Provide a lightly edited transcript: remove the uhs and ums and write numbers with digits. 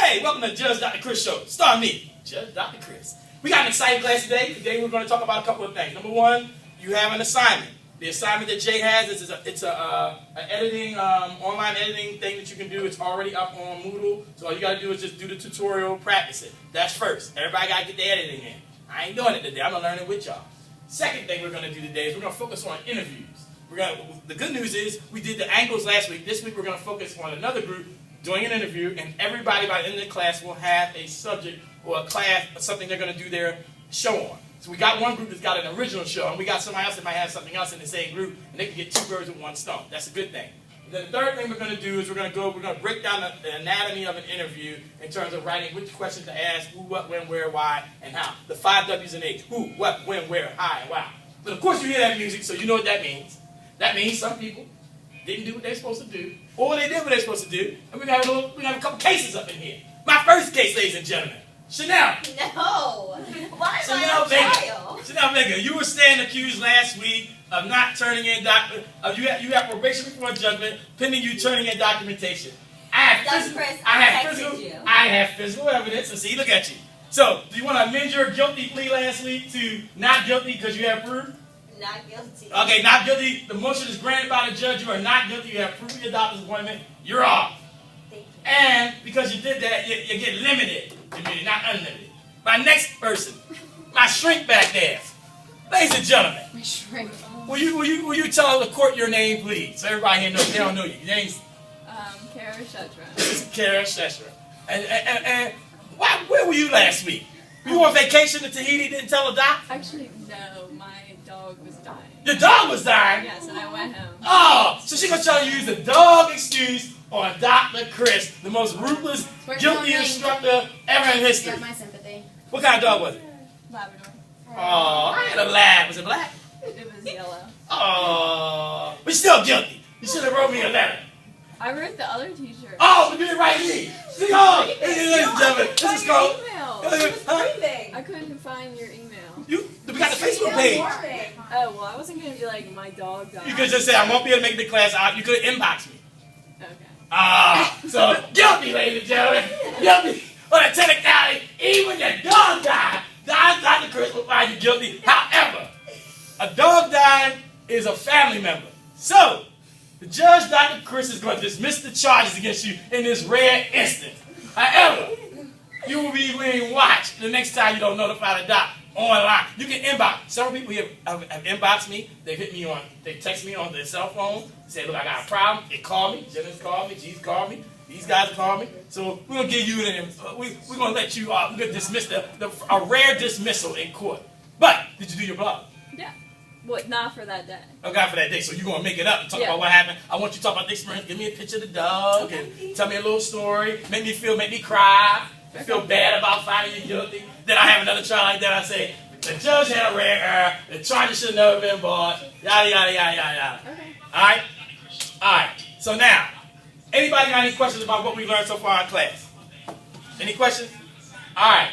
Hey, welcome to Judge Dr. Chris Show. Star me, Judge Dr. Chris. We got an exciting class today. Today we're going to talk about a couple of things. Number one, you have an assignment. The assignment that Jay has is an editing, online editing thing that you can do. It's already up on Moodle. So all you got to do is just do the tutorial, practice it. That's first. Everybody got to get the editing in. I ain't doing it today. I'm going to learn it with y'all. Second thing we're going to do today is we're going to focus on interviews. The good news is we did the angles last week. This week we're going to focus on another group doing an interview, and everybody by the end of the class will have a subject or a class or something they're going to do their show on. So we got one group that's got an original show, and we got somebody else that might have something else in the same group, and they can get two birds with one stone. That's a good thing. And then the third thing we're going to do is we're going to break down the anatomy of an interview in terms of writing which questions to ask, who, what, when, where, why, and how. The 5 W's and H's. Who, what, when, where, how, and why. But of course you hear that music, so you know what that means. That means some people didn't do what they're supposed to do, or they did what they're supposed to do, and we have a couple cases up in here. My first case, ladies and gentlemen, Chanel. No. Why am I on trial? Chanel Vega, you were standing accused last week of not turning in you have probation before judgment, pending you turning in documentation. I have physical evidence, and see, look at you. So, do you want to amend your guilty plea last week to not guilty because you have proof? Not guilty. Okay, not guilty. The motion is granted by the judge. You are not guilty. You have proof of your doctor's appointment. You're off. Thank you. And because you did that, you get limited immunity, not unlimited. My next person, my shrink back there. Ladies and gentlemen. My shrink. Will you tell the court your name, please? So everybody here knows they don't know you. Your name's Kara Shetra. This is Kara Shetra. And where were you last week? You were on vacation to Tahiti, didn't tell a doc? Actually, no. My dog was dying. Your dog was dying? Yes, and I went home. Oh, so she's going to try to use the dog excuse on Dr. Chris, the most ruthless, guilty instructor ever in history. You have my sympathy. What kind of dog was it? Labrador. Oh, I had a lab. Was it black? It was yellow. Oh, but still guilty. You should have wrote me a letter. I wrote the other teacher. Oh, but you didn't write me. See, oh, ladies and gentlemen, this is called. I couldn't find your email. We got the Facebook page. Oh, well, I wasn't going to be like, my dog died. You could just say, I won't be able to make the class out. You could inbox me. Okay. So guilty, ladies and gentlemen. Guilty. On a technicality, even when your dog died, Dr. Chris will find you guilty. However, a dog dying is a family member. So, the judge, Dr. Chris, is going to dismiss the charges against you in this rare instance. However, you will be being watched the next time you don't notify the doc online. You can inbox. Several people here have inboxed me. They've hit me on, they text me on their cell phone. Say, look, I got a problem. They call me. Jennings called me. G's called me. These guys called me. So we're going to give you, we're going to let you, we're going to dismiss a rare dismissal in court. But, did you do your blog? Yeah. What? Not for that day. Okay, for that day. So you're going to make it up and talk about what happened. I want you to talk about the experience. Give me a picture of the dog and tell me a little story. Make me cry. I feel bad about finding you guilty. Then I have another trial like that. I say, the judge had a rare error. The charges should have never been brought. Yada, yada, yada, yada, yada. Okay. All right? All right. So now, anybody got any questions about what we learned so far in class? Any questions? All right.